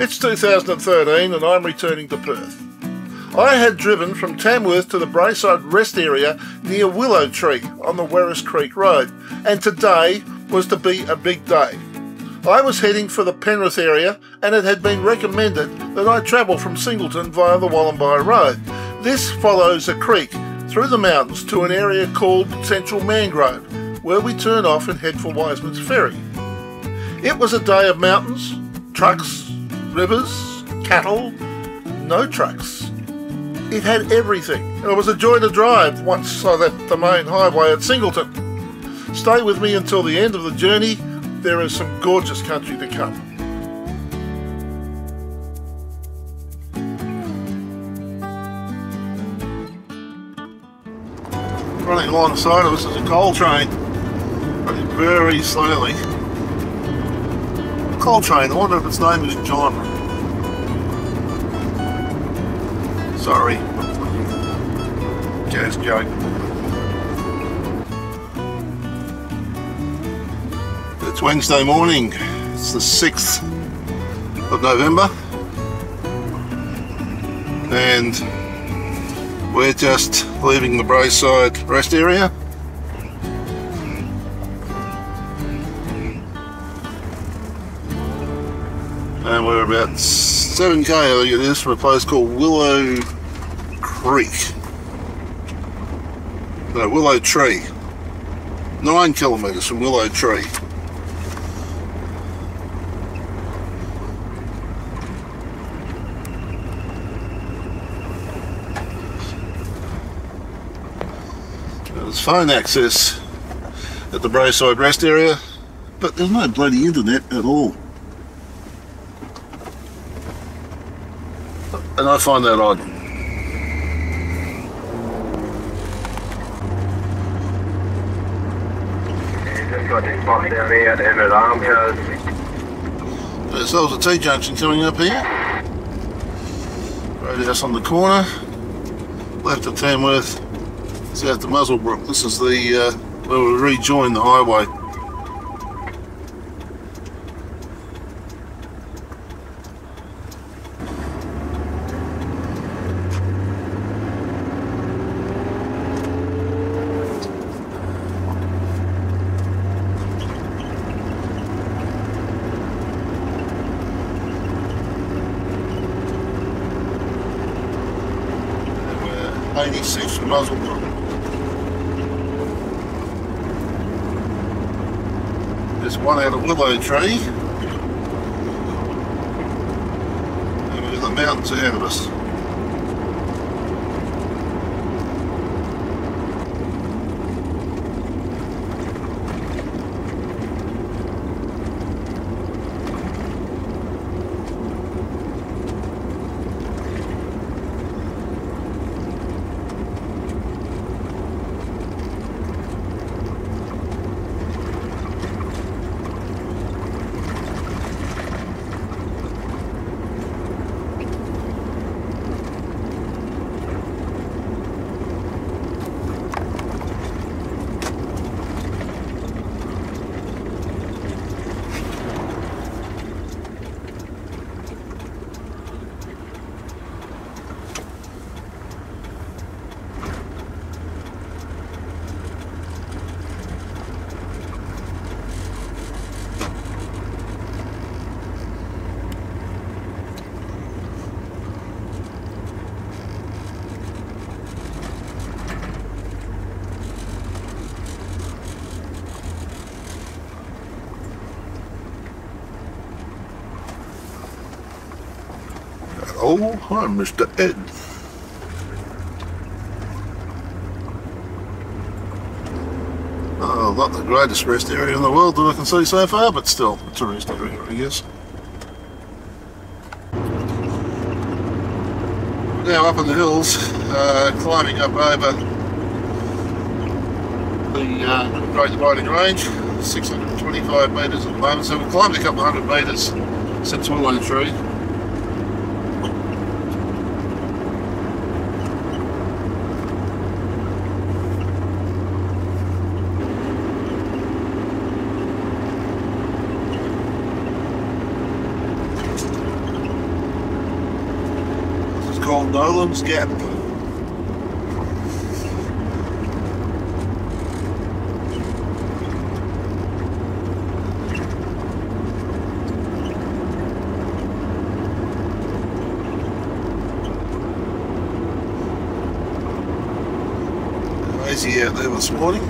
It's 2013 and I'm returning to Perth. I had driven from Tamworth to the Braeside rest area near Willow Tree on the Werris Creek Road, and today was to be a big day. I was heading for the Penrith area and it had been recommended that I travel from Singleton via the Wollombi Road. This follows a creek through the mountains to an area called Central Mangrove, where we turn off and head for Wisemans Ferry. It was a day of mountains, trucks, rivers, cattle, no trucks. It had everything, and it was a joy to drive once I left the main highway at Singleton. Stay with me until the end of the journey. There is some gorgeous country to come. Running alongside of us is a coal train, running very slowly. Coal train, I wonder if its name is John. Sorry. Jazz joke. It's Wednesday morning. It's the 6th of November. And we're just leaving the Braeside rest area. And we're about 7k, I think it is, from a place called Willow Creek. No, Willow Tree. 9 kilometres from Willow Tree. There's phone access at the Braeside rest area, but there's no bloody internet at all. And I find that odd. Just got this spot down here at the end of the armchairs. There's a T-junction coming up here. Roadhouse on the corner. Left of Tamworth, south to Muswellbrook. This is the where we rejoin the highway. And we're 86 from Muswellbrook. There's one out of Willow Tree, and we've got the mountains ahead of us. Oh, hi, Mr. Ed. Oh, not the greatest rest area in the world that I can see so far, but still, it's a rest area, I guess. We're now up in the hills, climbing up over the Great Dividing Range, 625 metres at the moment, so we've climbed a couple of hundred metres since Willow Tree. call Nolan's Gap. Lazy out there this morning.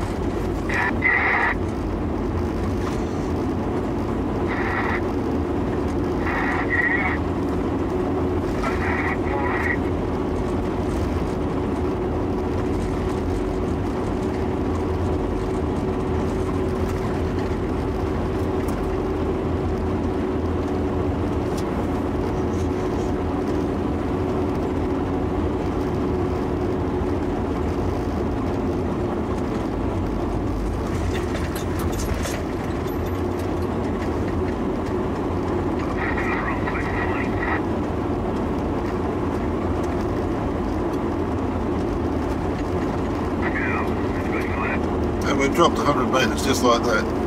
We dropped 100 metres just like that.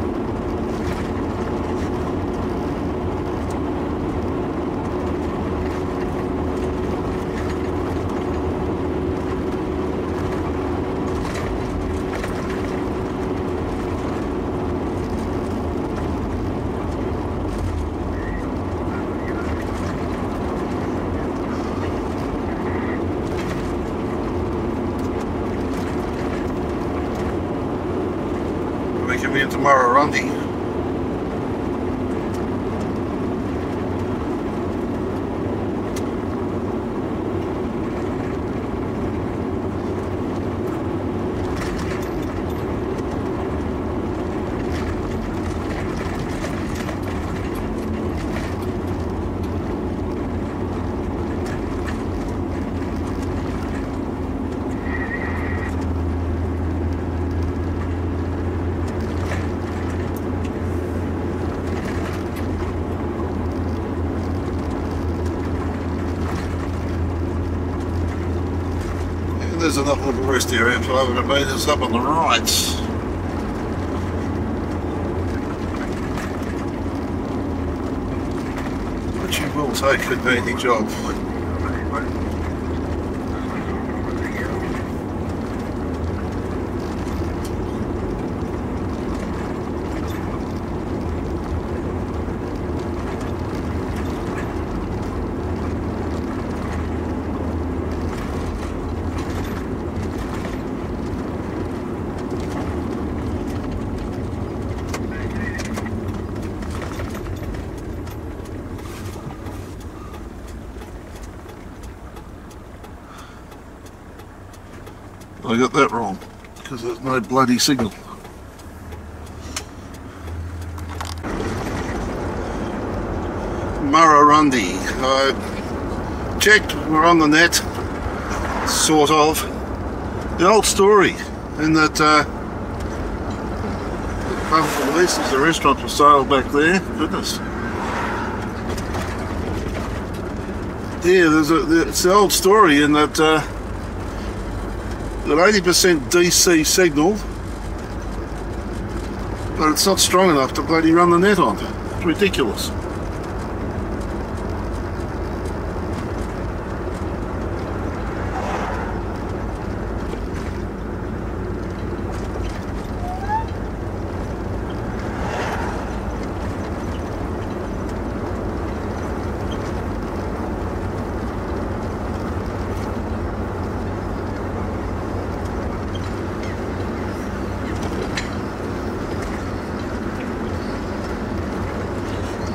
Into Murrurundi. There's another little rest area, 500 metres up on the right. Which you will take advantage of. I got that wrong, because there's no bloody signal. Murrurundi. I checked, we're on the net, sort of. The old story, in that at least there's a restaurant for sale back there. Goodness. Yeah, it's the old story in that an 80% DC signal, but it's not strong enough to bloody run the net on. It's ridiculous.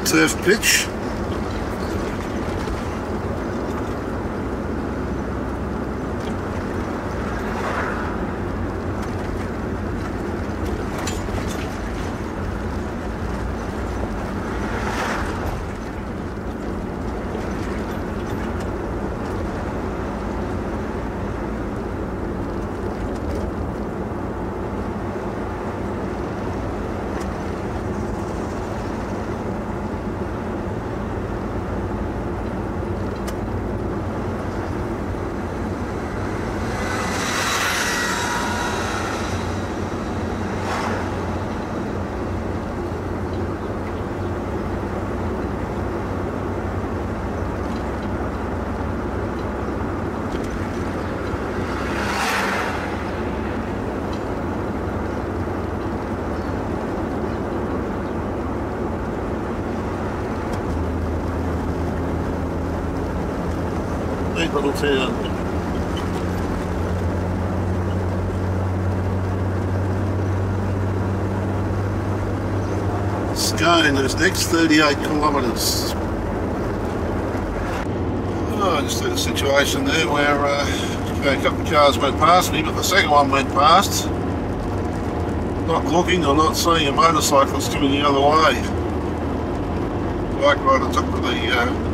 Turf pitch. quaint little town. Scone is next, 38 kilometres. Oh, I just had a situation there where a couple of cars went past me, but the second one went past, not looking or not seeing a motorcyclist coming the other way. The bike rider took to the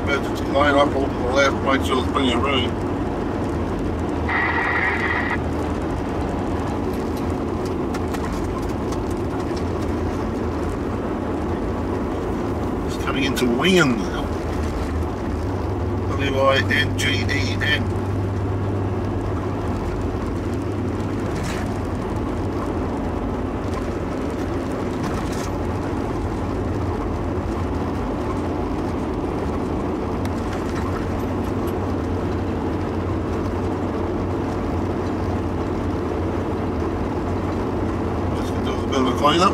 emergency lane, I pulled to the left, made sure there's plenty of room. It's coming into Wingen. Wingen. Just gonna do a bit of a clean up.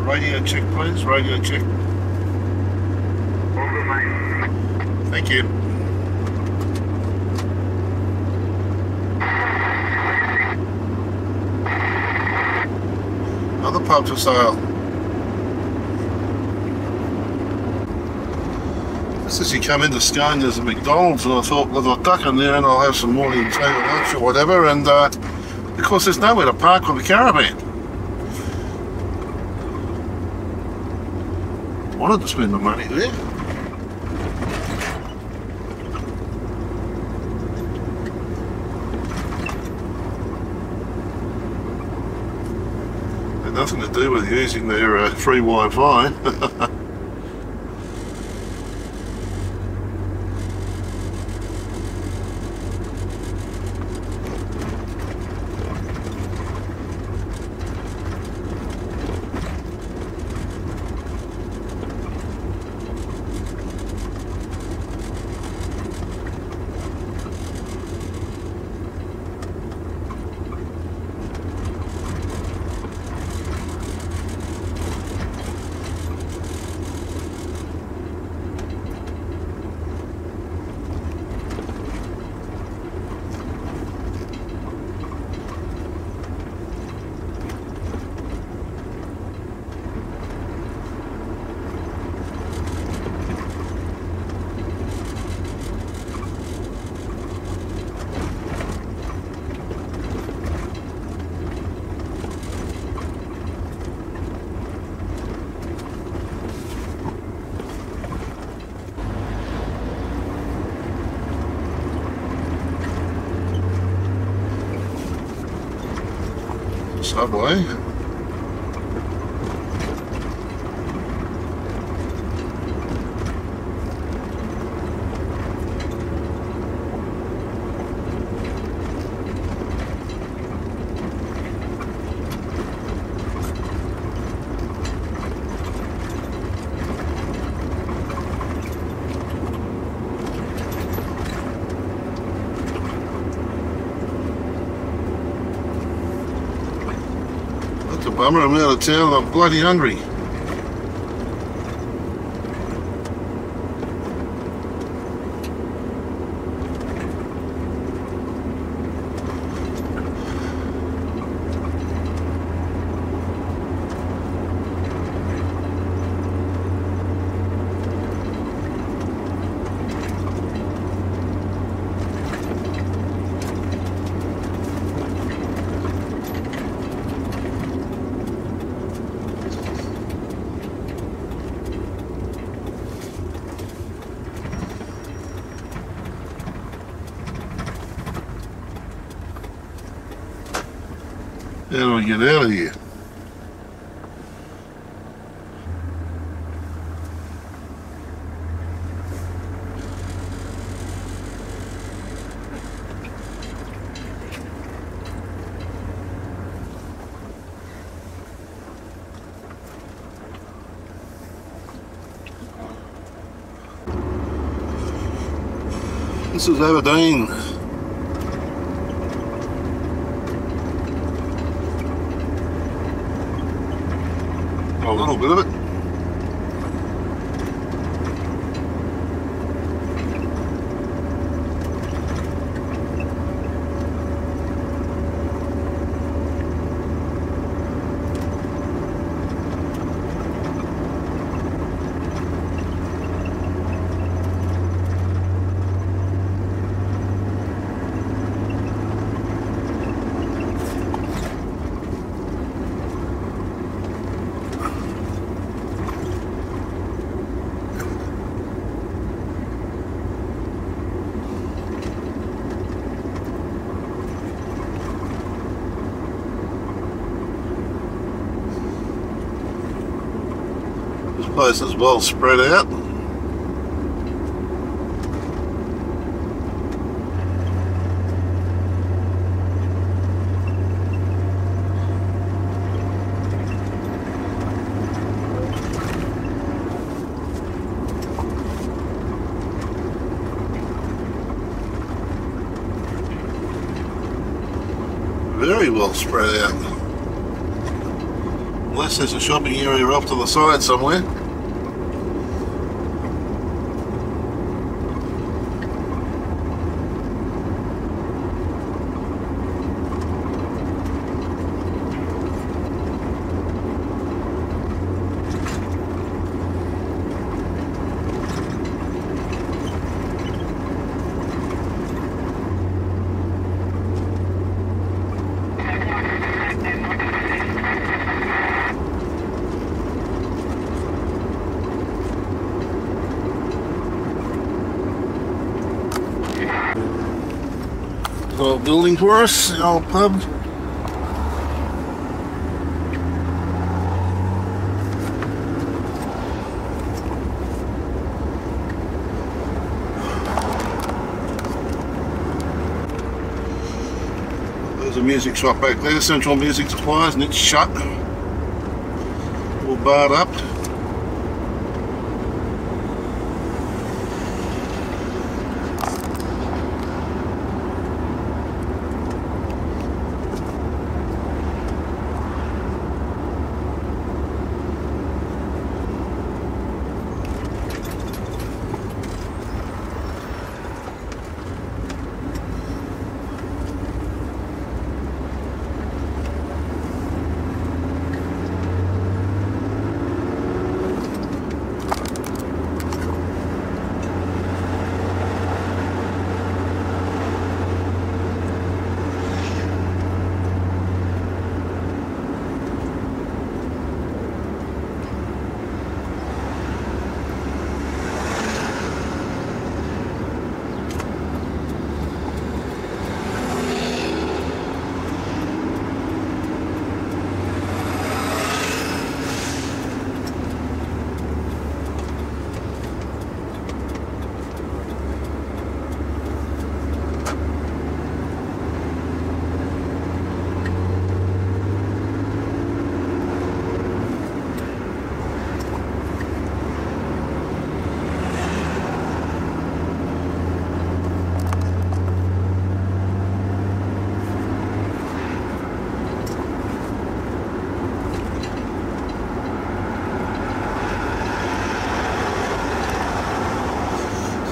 Radio check, please. Radio check. All good, mate. Thank you. Another pub for sale. Just as you come into Scone, there's a McDonald's, and I thought, well, I'll duck in there and I'll have some morning tea or lunch or whatever. And of course, there's nowhere to park with the caravan. Wanted to spend the money there. Had nothing to do with using their free Wi-Fi. Subway. Bummer, I'm out of town and I'm bloody hungry. How do we get out of here? This is Aberdeen. A little bit of it. Place is well spread out. Very well spread out. Unless there's a shopping area off to the side somewhere. Old building for us, the old pub. There's a music shop back there, Central Music Supplies, and it's shut. All barred up.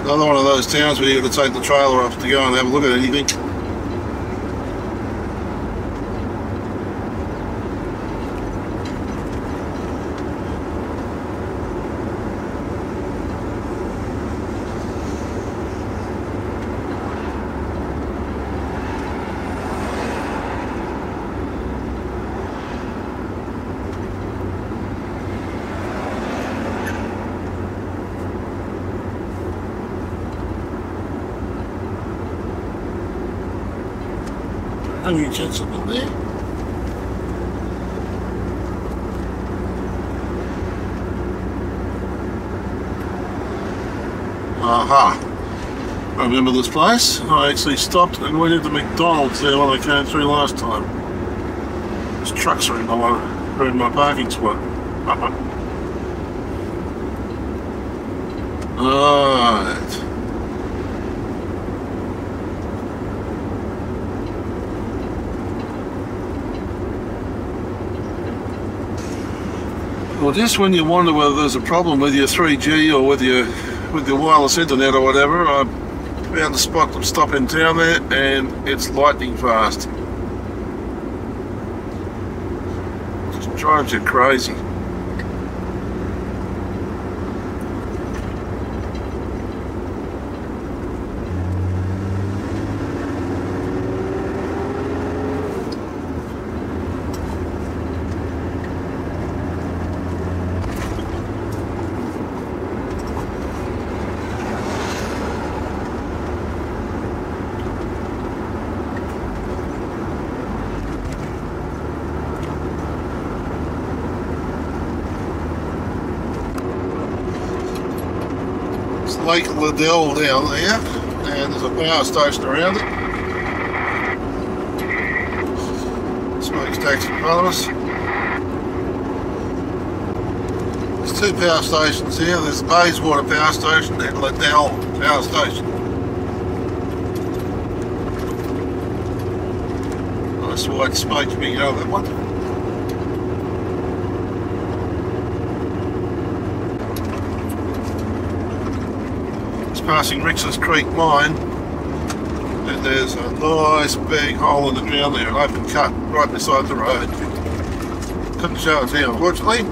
Another one of those towns where you've got to take the trailer off to go and have a look at anything. Hungry gentleman there. Aha! I remember this place. I actually stopped and went into McDonald's there when I came through last time. There's trucks are in my parking spot. Alright. Well, just when you wonder whether there's a problem with your 3G or with your wireless internet or whatever, I found a spot to stop in town there, and it's lightning fast. Just drives you crazy. Lake Liddell down there, and there's a power station around it. Smokestack's in front of us. There's two power stations here. There's Bayswater Power Station and Liddell Power Station. Nice white smoke coming out of that one. Passing Rix's Creek mine, and there's a nice big hole in the ground there, an open cut right beside the road. Couldn't show it here, unfortunately.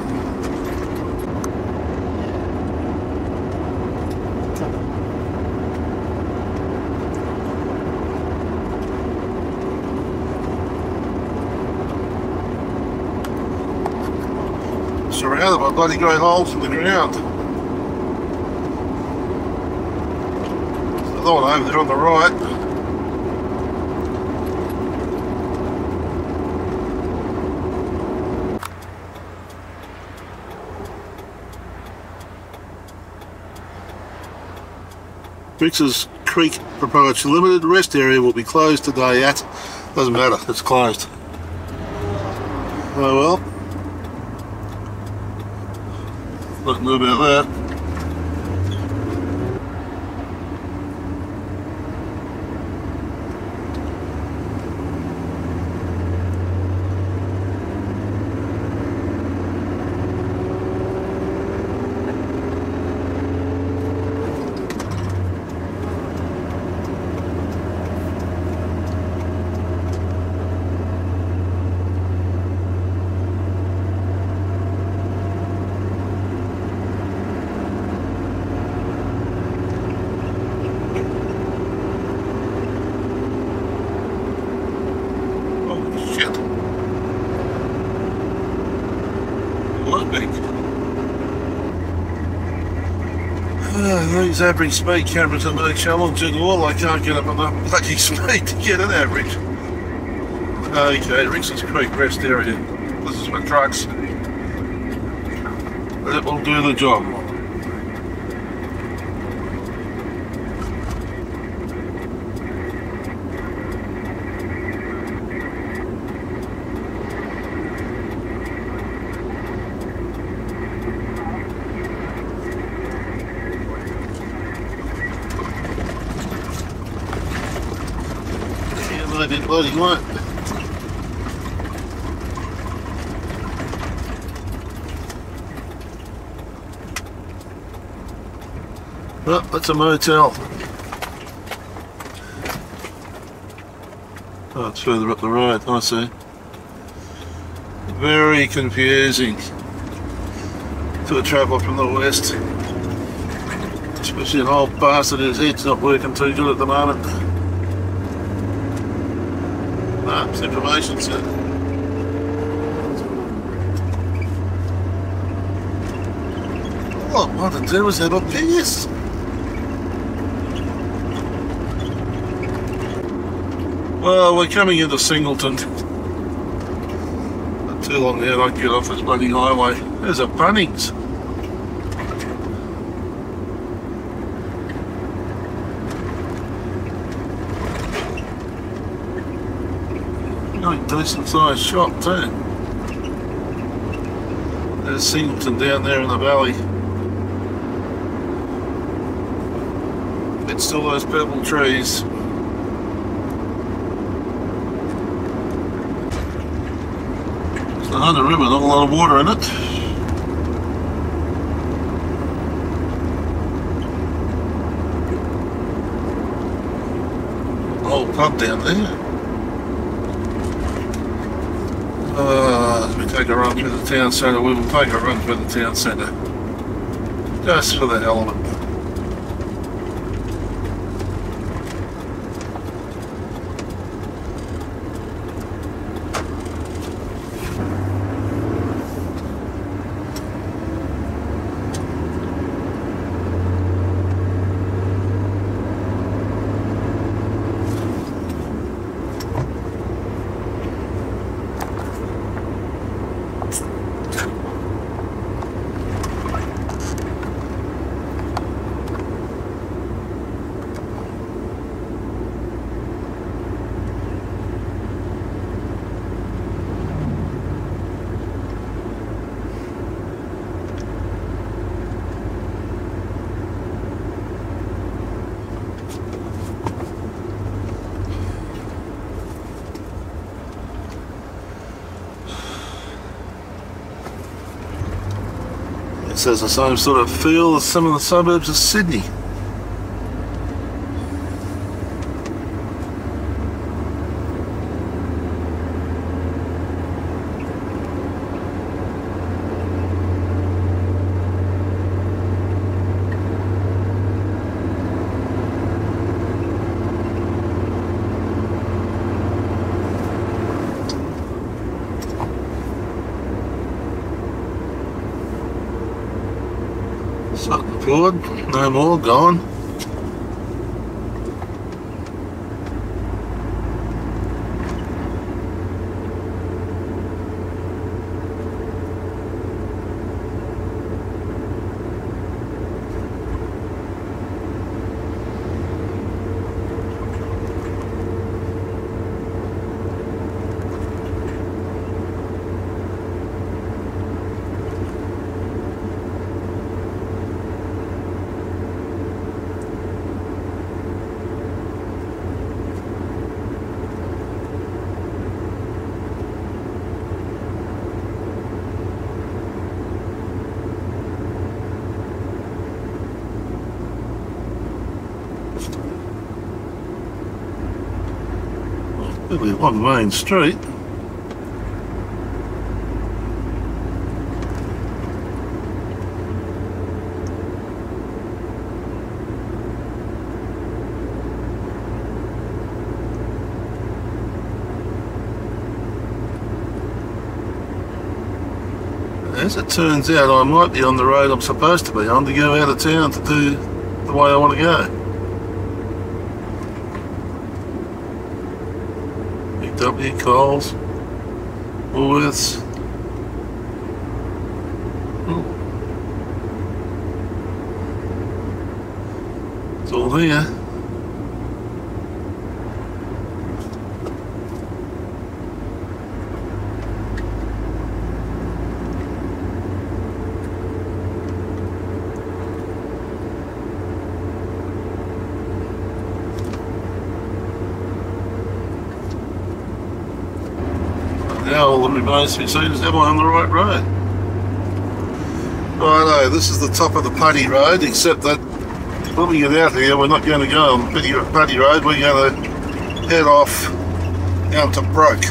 Surrounded by bloody great holes in the ground. Another one over there on the right. Rix's Creek Proprietary Limited rest area will be closed today at... Doesn't matter, it's closed. Oh well. Nothing to do about that. These average speed cameras are no challenge at all. I can't get up enough bloody speed to get an average. Okay, Rix's Creek rest area. This is for trucks. That will do the job. I didn't bloody want. Oh, that's a motel. Oh, it's further up the road, I see. Very confusing to a traveller from the west. Especially an old bastard whose head's not working too good at the moment. It's information set. All I wanted to do was have a piss. Well, we're coming into Singleton. Not too long now, I can get off this bloody highway. There's a Bunnings. Decent sized shop too. There's Singleton down there in the valley. It's still those purple trees. It's the Hunter River, not a lot of water in it. old pub down there. We take a run through the town centre. We will take a run through the town centre. Just for the hell of it. It has the same sort of feel as some of the suburbs of Sydney. Good, no more, gone. Really one main street. As it turns out, I might be on the road I'm supposed to be on to go out of town to do the way I want to go. W. Coles, Woolworths. It's all here. Now all that remains to be seen is am I on the right road? Righto, this is the top of the Putty Road, except that when we get out here we're not going to go on the Putty Road, we're going to head off down to Broke.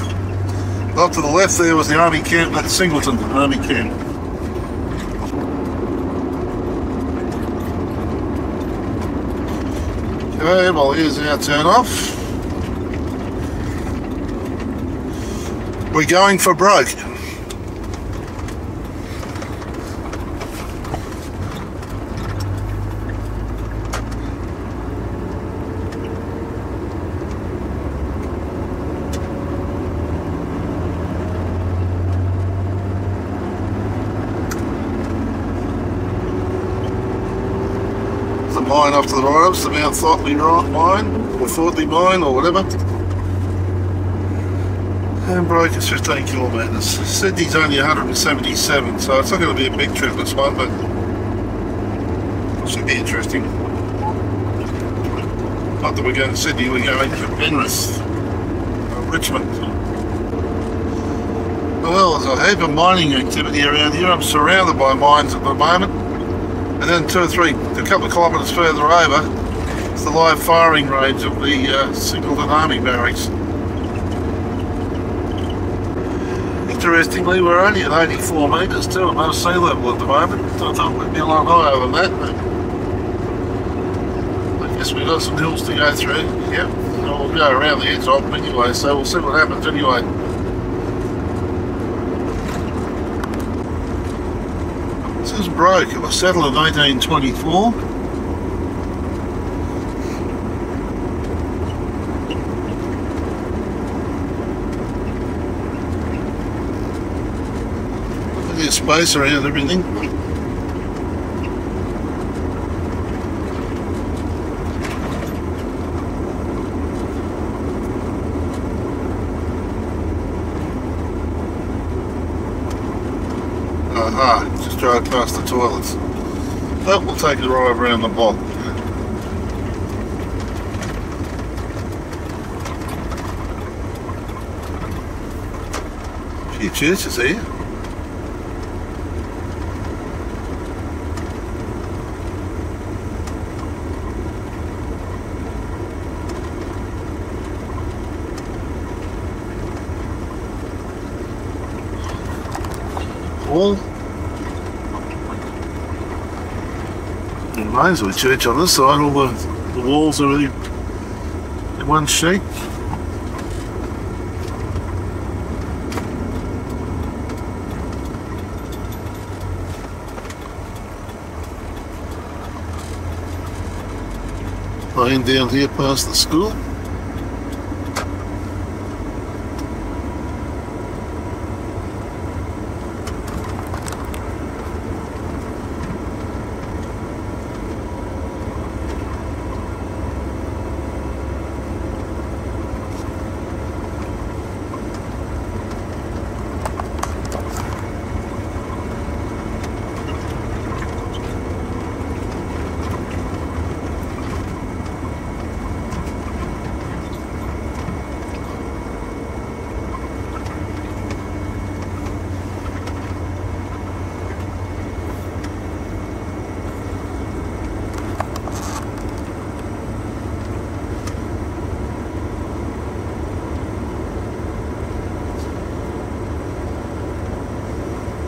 Off to the left there was the army camp, that's Singleton army camp. Okay, well here's our turn off. We're going for Broke. The mine off to the right, it's the Mount Thorntley mine, or Thorntley mine, or whatever. And Broke is 15 kilometres. Sydney's only 177, so it's not going to be a big trip this one, but it should be interesting. Not that we're going to Sydney, we're going to Penrith, Richmond. Well, there's a heap of mining activity around here. I'm surrounded by mines at the moment. And then a couple of kilometres further over, It's the live firing range of the Singleton Army Barracks. Interestingly, we're only at 84 metres too above sea level at the moment. I thought we'd be a lot higher than that, but I guess we've got some hills to go through. Yep, so we'll go around the edge of them anyway, so we'll see what happens anyway. This is Broke. It was settled in 1824. Space around everything. Aha, just drive past the toilets. But we'll take a ride around the block. A few churches here. Wall. There remains of a church on this side. All the walls are in one sheet. Lane down here past the school.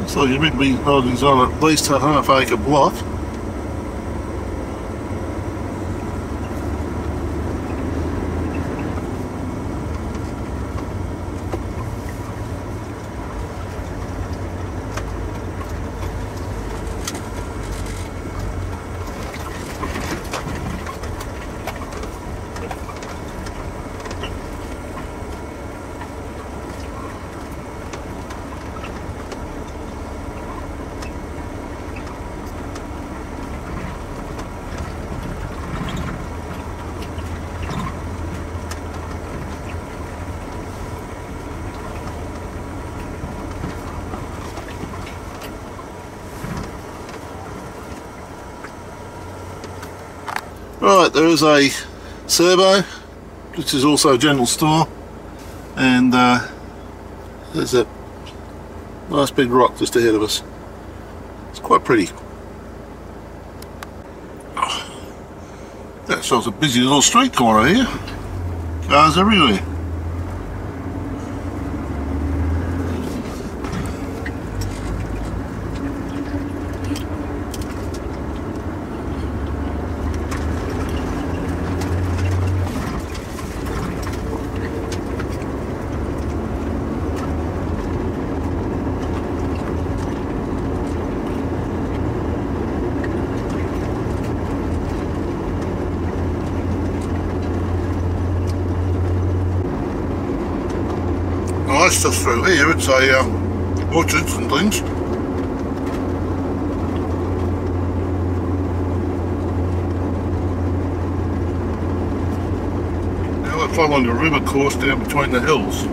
So you meant me holdings on at least a half-acre block. Right, there is a servo, which is also a general store, and there's a nice big rock just ahead of us. It's quite pretty. That shows a busy little street corner here. Cars everywhere. Nice stuff through here. It's a orchards and things. Now we're following the river course down between the hills.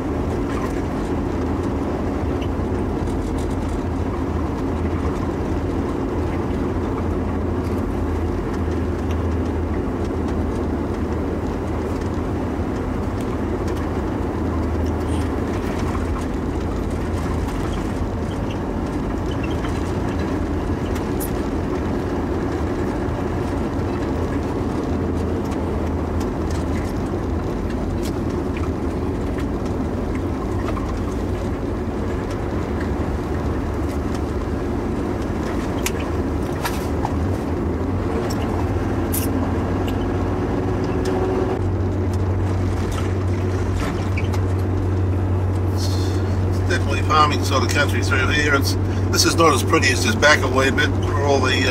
farming sort of country through here. This is not as pretty as just back a wee bit where all the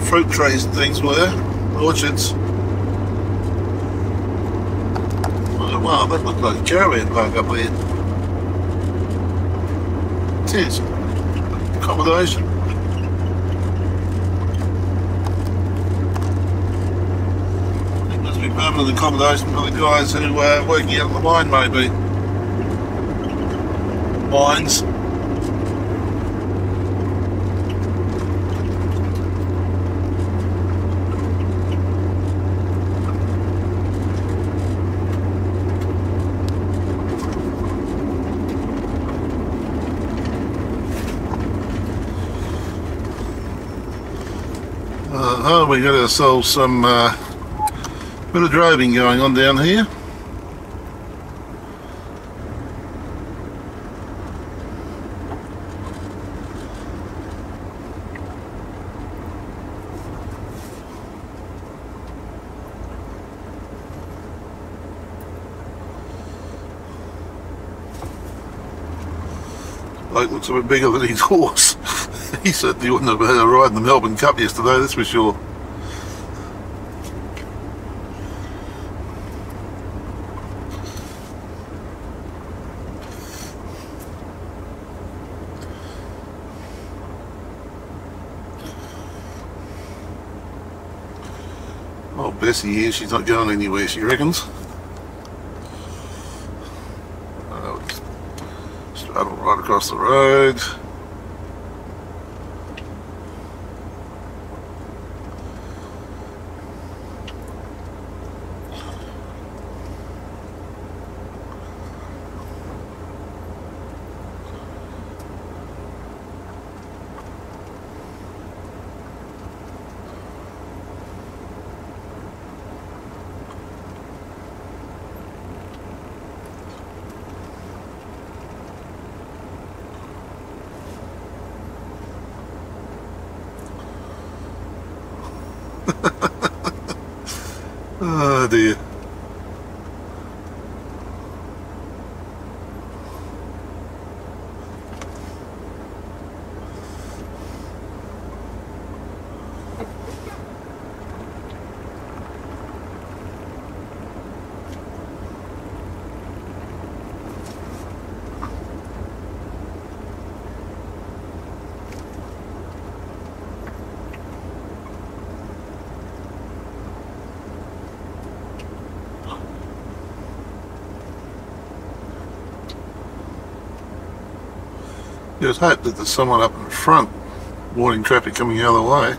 fruit trees and things were, orchards. Oh, wow, that looked like a caravan park up there. It is. Accommodation. I think must be permanent accommodation for the guys who are working out the mine, maybe. Mines. We got ourselves some bit of droving going on down here. Bloke looks a bit bigger than his horse. He certainly wouldn't have had a ride in the Melbourne Cup yesterday, that's for sure. Oh, Bessie here, she's not going anywhere, she reckons. Straddle right across the road. Oh dear. You would hope that there's someone up in front warning traffic coming the other way.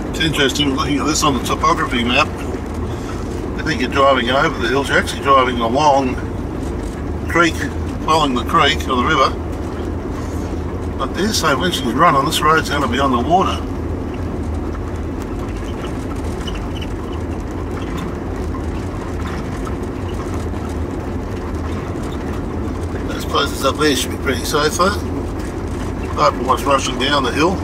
It's interesting looking at this on the topography map. I think you're driving over the hills, you're actually driving along the creek, following the creek or the river. But I dare say when she's running, this road's going to be on the water. I think those places up there should be pretty safe though. Apart from what's rushing down the hill.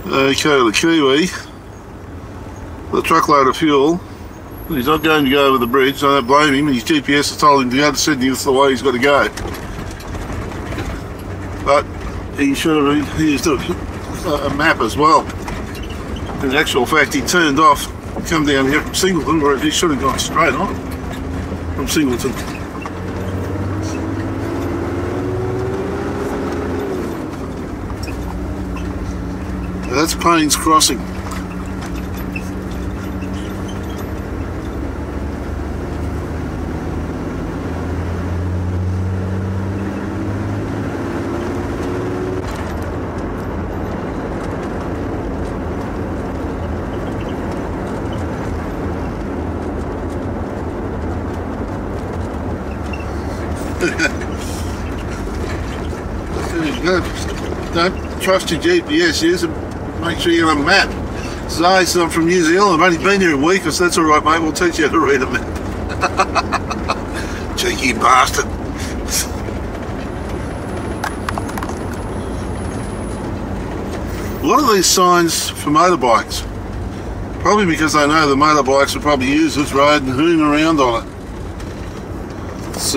Okay, the Kiwi. with a truckload of fuel. He's not going to go over the bridge, so I don't blame him. His GPS has told him to go to Sydney, that's the way he's got to go. But he should have used a map as well. In actual fact, he turned off, come down here from Singleton, whereas he should have gone straight on from Singleton. Now that's Paynes Crossing. Don't trust your GPS, use it. Make sure you're on a map. Zay said I'm from New Zealand, I've only been here a week. I said, that's alright mate, we'll teach you how to read a map. Cheeky bastard. A lot of these signs for motorbikes, probably because they know the motorbikes will probably use this road and hoon around on it. It's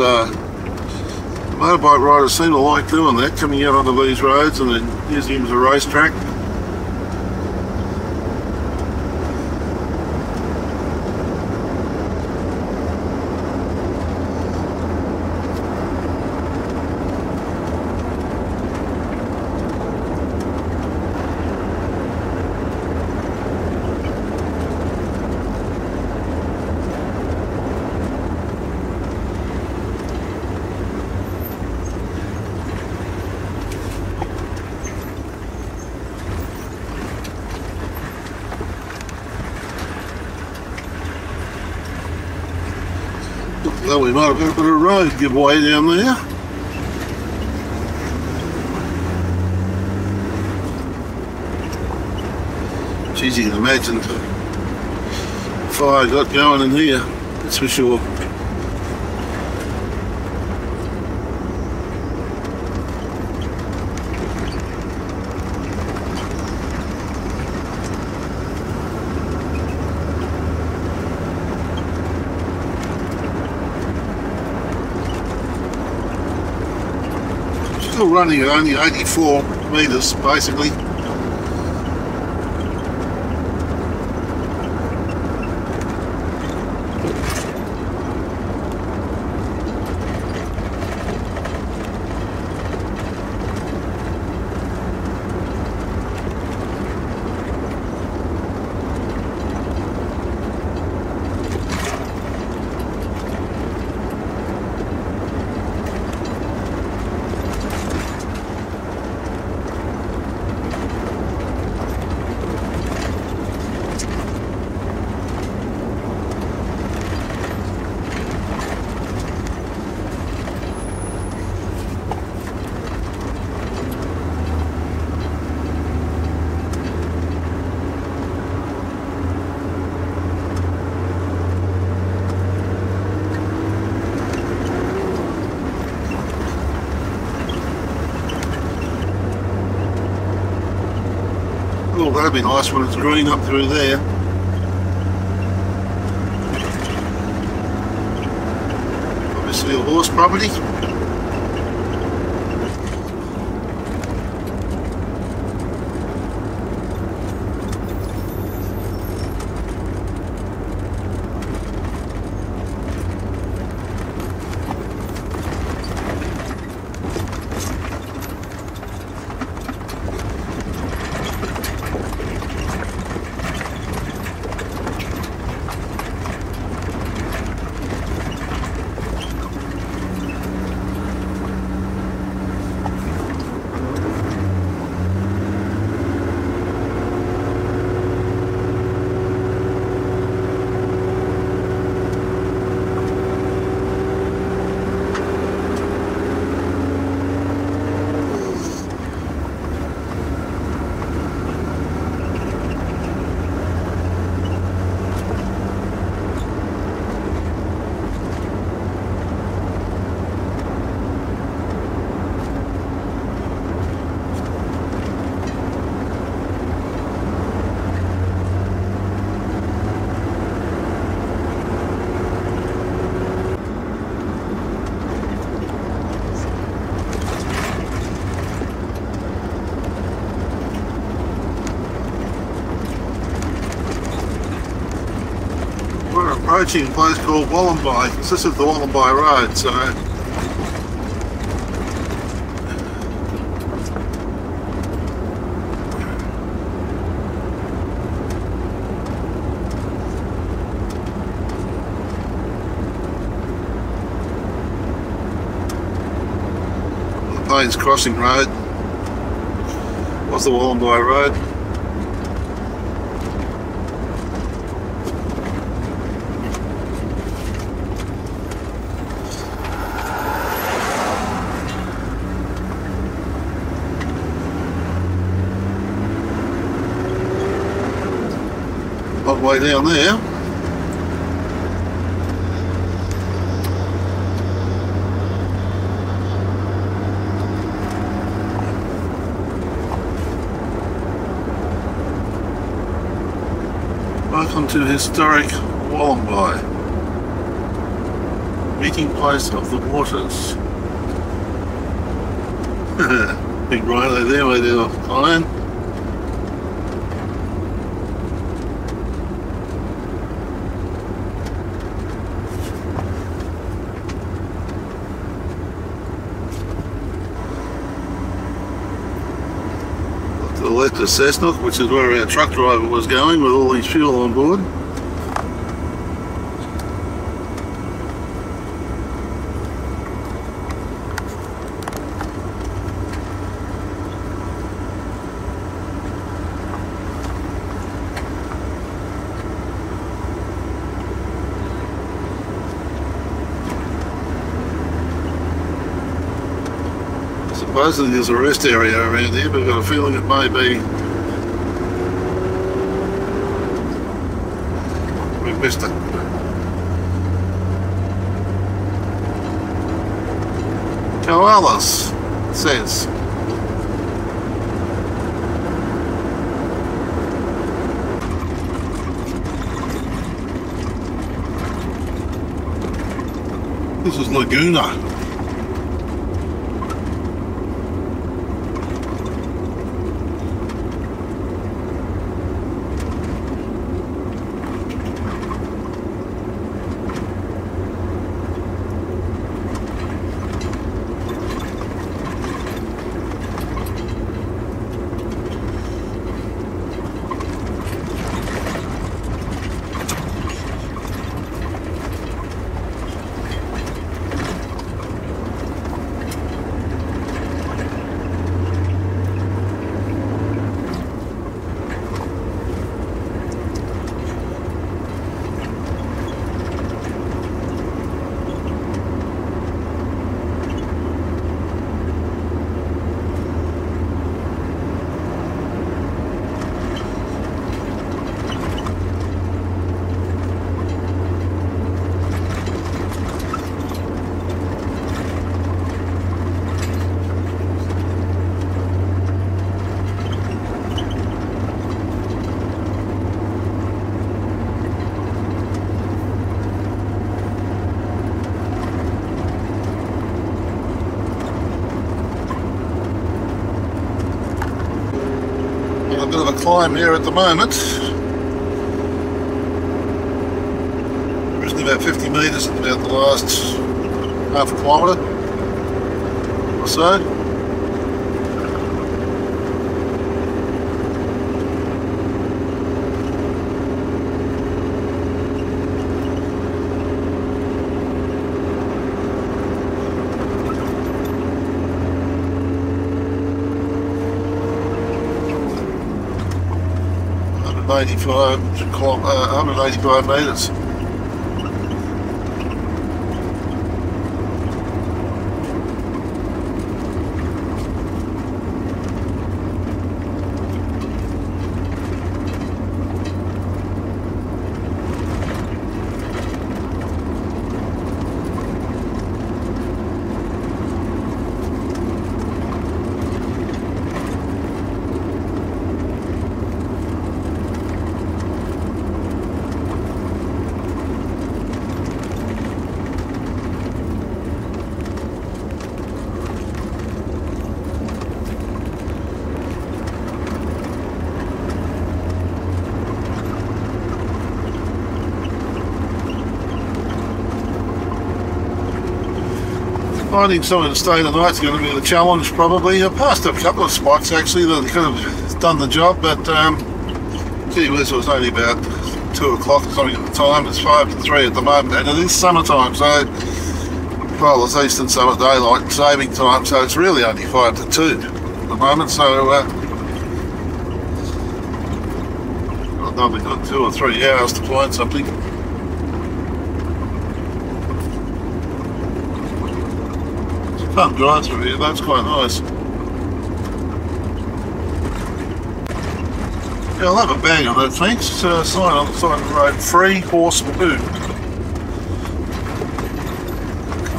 motorbike riders seem to like doing that, coming out onto these roads and then using them as a racetrack. Well, we might have got a bit of a road giveaway down there. Geez, you can imagine the fire got going in here, that's for sure. Still running at only 84 metres basically. Oh, that'd be nice when it's green up through there. Obviously a horse property. approaching a place called Wollombi. This is the Wollombi Road, so the Paynes Crossing Road was the Wollombi Road. Long way down there. Welcome to historic Wollombi, meeting place of the waters. Big rhino there, way down the line. To the left of Cessnock, which is where our truck driver was going with all his fuel on board. Supposedly there's a rest area around here, but I've got a feeling it may be. We've missed it. Koalas, it says. This is Laguna. A bit of a climb here at the moment. Risen about 50 metres in about the last half a kilometre or so. Uh, 185 metres. Finding somewhere to stay tonight's going to be the challenge probably. I passed a couple of spots actually that could have done the job, but gee whiz, it was only about 2 o'clock or something at the time. It's 5 to 3 at the moment, and it is summertime, so well, it's Eastern Summer Daylight Saving Time, so it's really only 5 to 2 at the moment, so I've probably got 2 or 3 hours to find something. It's a fun drive through here, that's quite nice. Yeah, I'll have a bang on that, thanks. It's a sign on the side of the road, free horse poo.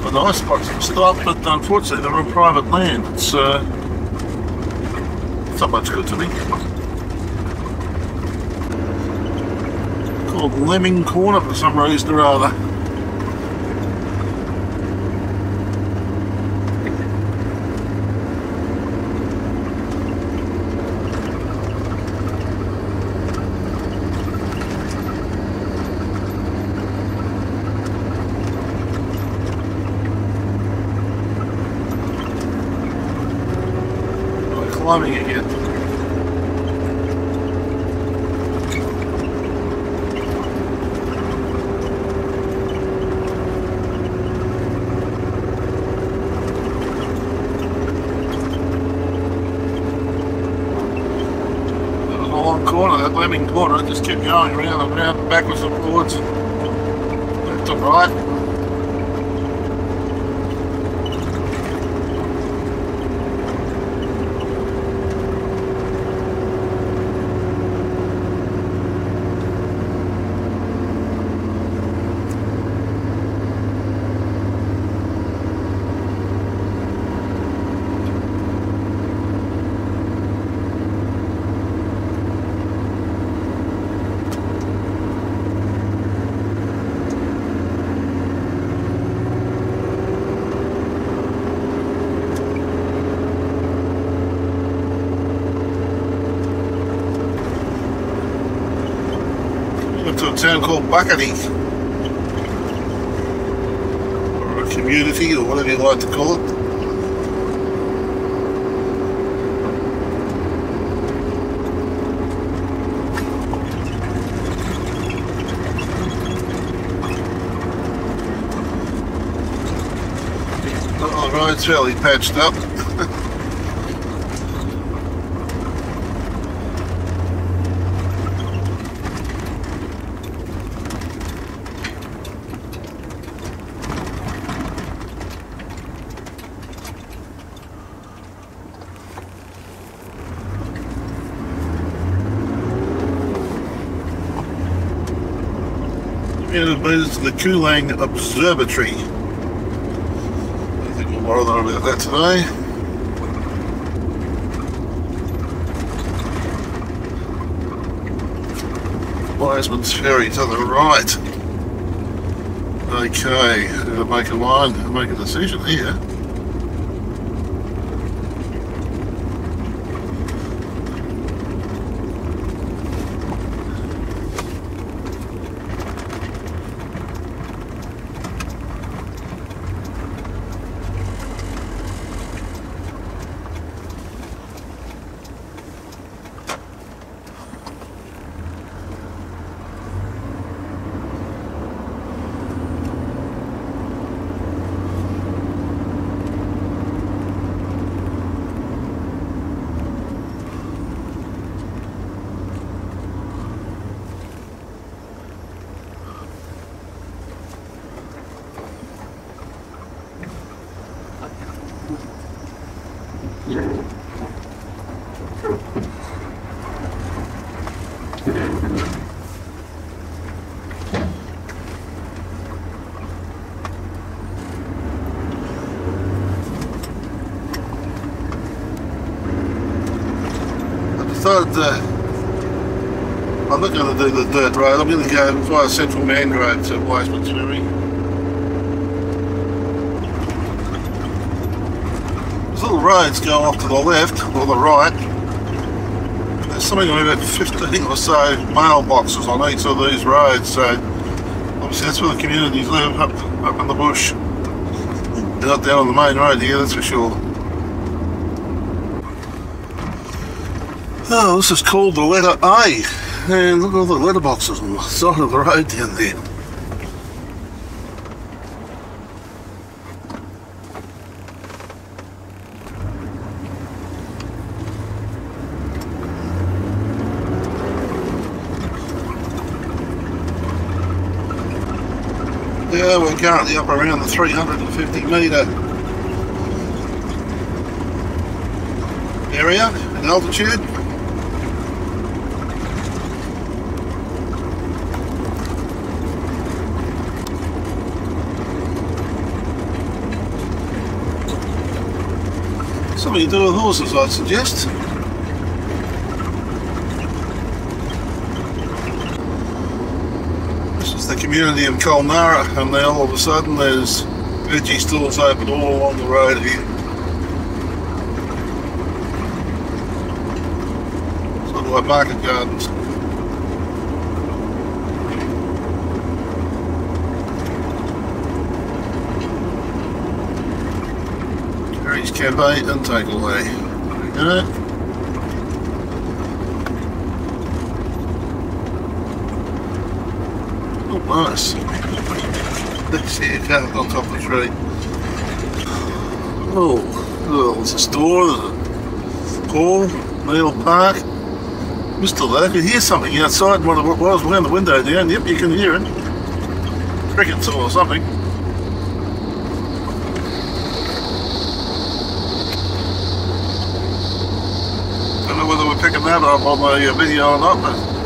A nice spots to stop, but unfortunately they're on private land. It's not much good to me. Called Lemming Corner for some reason or other. Climbing again. That was a long corner, that Lemming corner. It just kept going around and around, backwards and forwards, left and right. To a town called Buckety, or a community, or whatever you like to call it. Oh, the road's fairly patched up. It is the Kulnara Observatory. I think we'll bother about that today. Wisemans Ferry to the right. Okay, gotta make a line and make a decision here. I'm not going to do the dirt road, I'm going to go via Central Mangrove to Wisemans Ferry. These little roads go off to the left or the right. There's something like about 15 or so mailboxes on each of these roads, so obviously that's where the communities live, up in the bush. They're not down on the main road here, that's for sure. Oh, this is called the letter A. And look at all the letterboxes on the side of the road down there. Yeah, we're currently up around the 350 metre area in altitude. Something to do with horses, I'd suggest. The community of Kulnara, and now all of a sudden there's veggie stores open all along the road here. Sort of like market gardens. Carries cafe and takeaway. There we go. Nice. Let's see a car on top of the tree. Oh, there's a store, there's a Paul, Neil Park. Mr. Lowe, I could hear something outside when I was around the window down. Yep, you can hear it. Crickets or something. Don't know whether we're picking that up on the video or not, but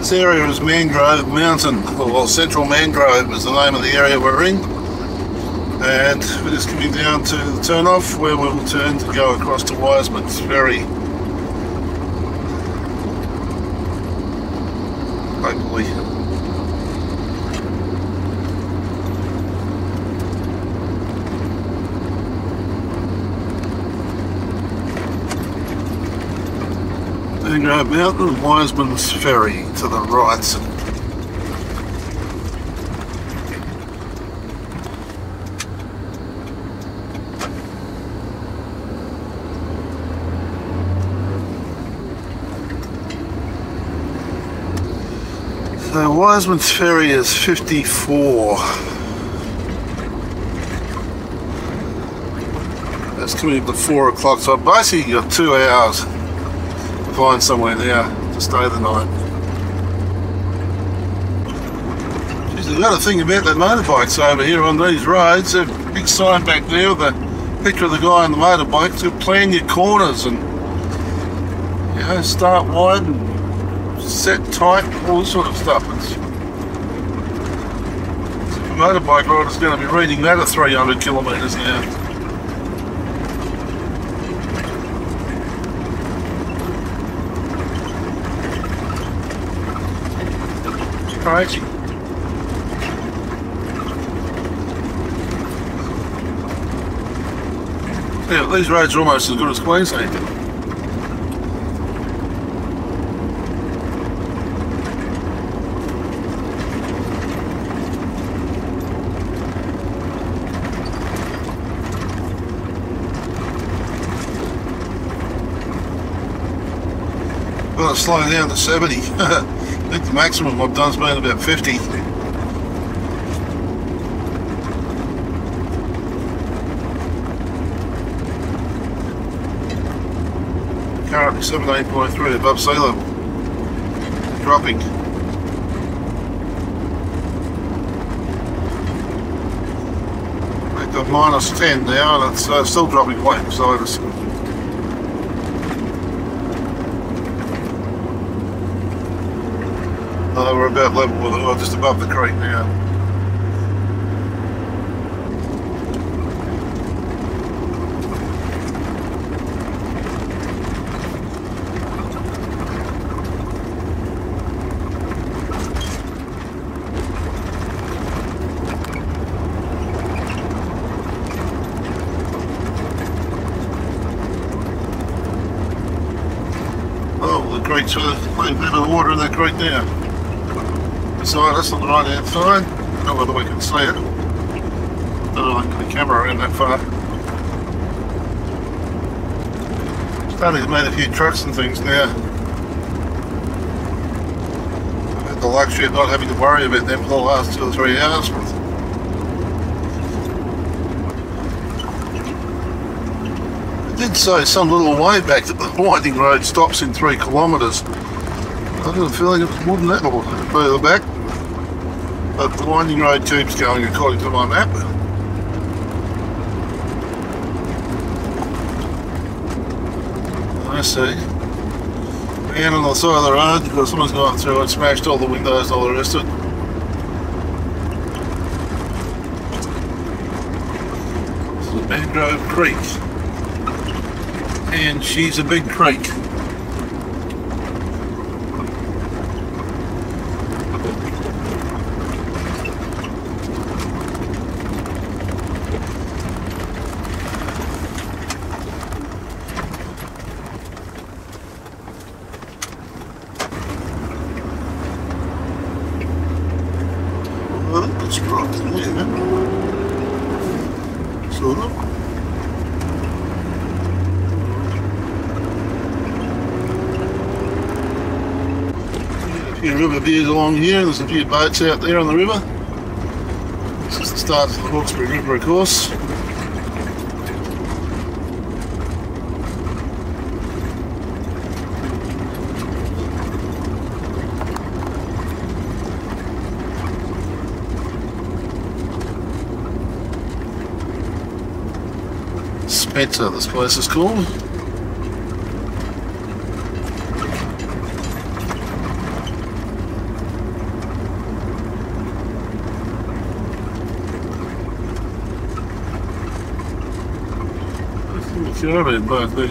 this area is Mangrove Mountain, or Central Mangrove is the name of the area we're in, and we're just coming down to the turn off where we'll turn to go across to Wisemans Ferry. Hopefully. Mangrove Mountain, Wisemans Ferry to the right. So Wisemans Ferry is 54. That's coming up to 4 o'clock, so I've basically got 2 hours. Find somewhere there to stay the night. Jeez, the other thing about that motorbikes over here on these roads, there's a big sign back there with a picture of the guy on the motorbike to plan your corners and, you know, start wide and set tight, all this sort of stuff. It's, a motorbike rider's going to be reading that at 300 kilometres now. Crazy. Yeah, these roads are almost as good as Queensland. Well, it's slowing down to 70. I think the maximum I've done has been about 50. Currently 17.3 above sea level. Dropping. Back to -10 now, and it's still dropping way beside us. We're about level with it, just above the creek now. Creek's a little bit of water in that creek now. Beside us on the right hand side. I don't know whether we can see it. I don't know if I can get the camera around that far. Starting to make a few trucks and things now. I've had the luxury of not having to worry about them for the last 2 or 3 hours. I did say some little way back that the winding road stops in 3 kilometres. I had a feeling it was more than that or further back. But the winding road keeps going according to my map. I see. And on the side of the road, because someone's gone through and smashed all the windows and all the rest of it. This is Mangrove Creek. And she's a big creek. Well, that's right there. Sort of. A few river views along here. There's a few boats out there on the river. This is the start of the Hawkesbury River, of course. Spencer, this place is called. Caravan back there.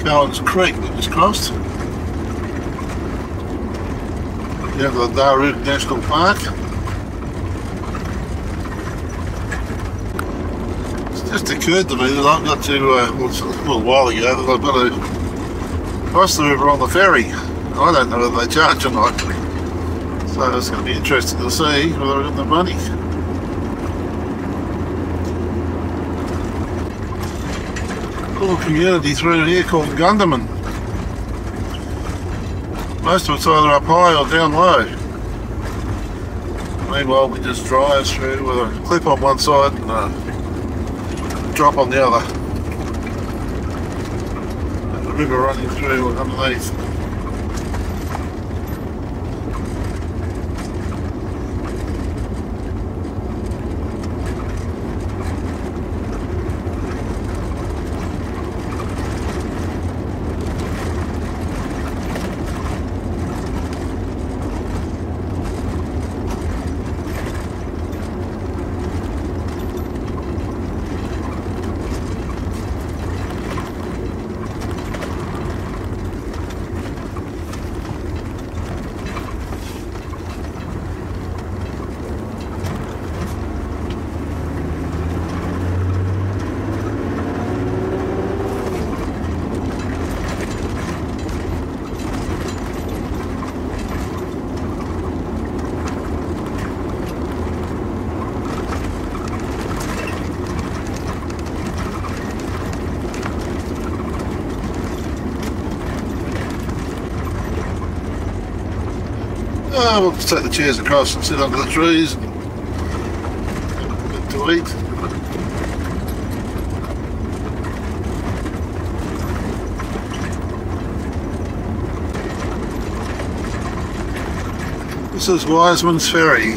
Cowan's Creek that was crossed. You have the Daru National Park. It's just occurred to me that I've got to, well, it's a little while ago, that I've got to cross the river on the ferry. I don't know whether they charge or not. So it's going to be interesting to see whether I get the money. A little community through here called Gunderman. Most of it's either up high or down low. Meanwhile, we just drive through with a clip on one side and a drop on the other. And the river running through underneath. We'll just take the chairs across and sit under the trees and to eat. This is Wisemans Ferry.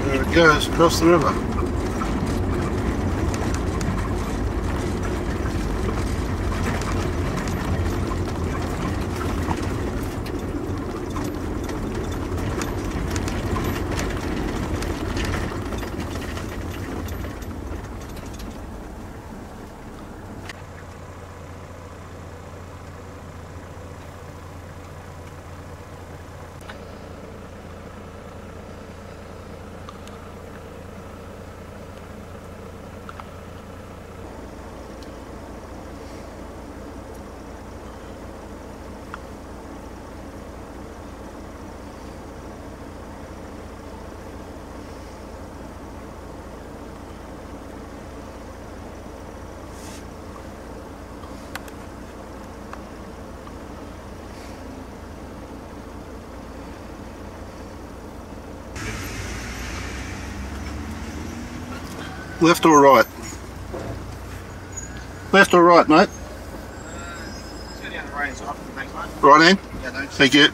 There it goes across the river. Left or right? Left or right, mate? Right hand? Yeah, thanks. Thank you.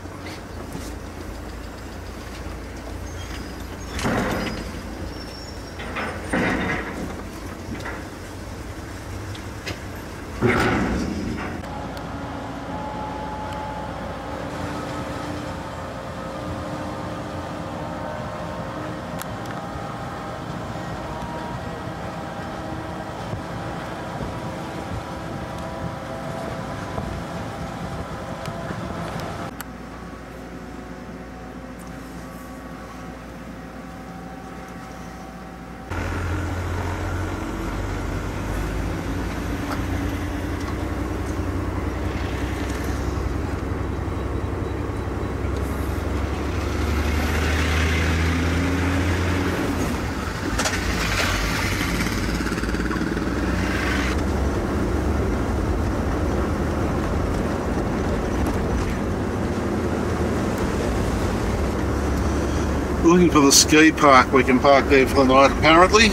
Looking for the ski park. We can park there for the night apparently,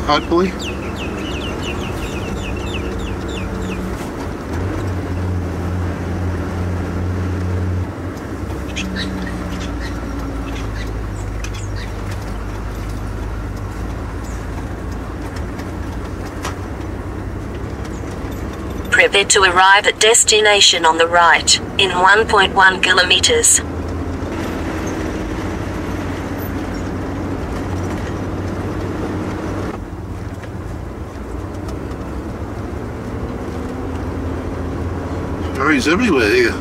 hopefully. Prepare to arrive at destination on the right, in 1.1 kilometers. Ferries everywhere here.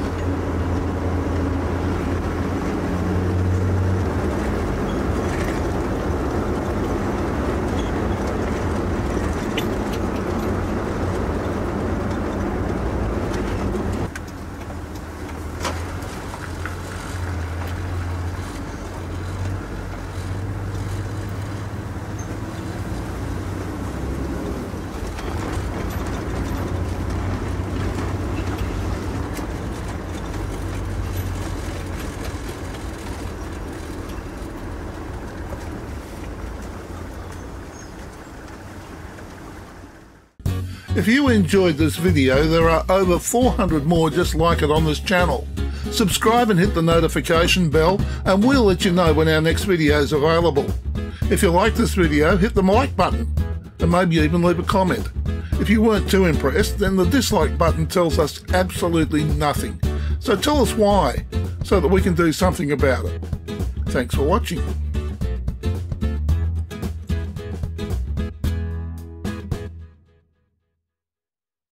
If you enjoyed this video, there are over 400 more just like it on this channel. Subscribe and hit the notification bell and we'll let you know when our next video is available. If you like this video, hit the like button and maybe even leave a comment. If you weren't too impressed, then the dislike button tells us absolutely nothing. So tell us why, so that we can do something about it. Thanks for watching.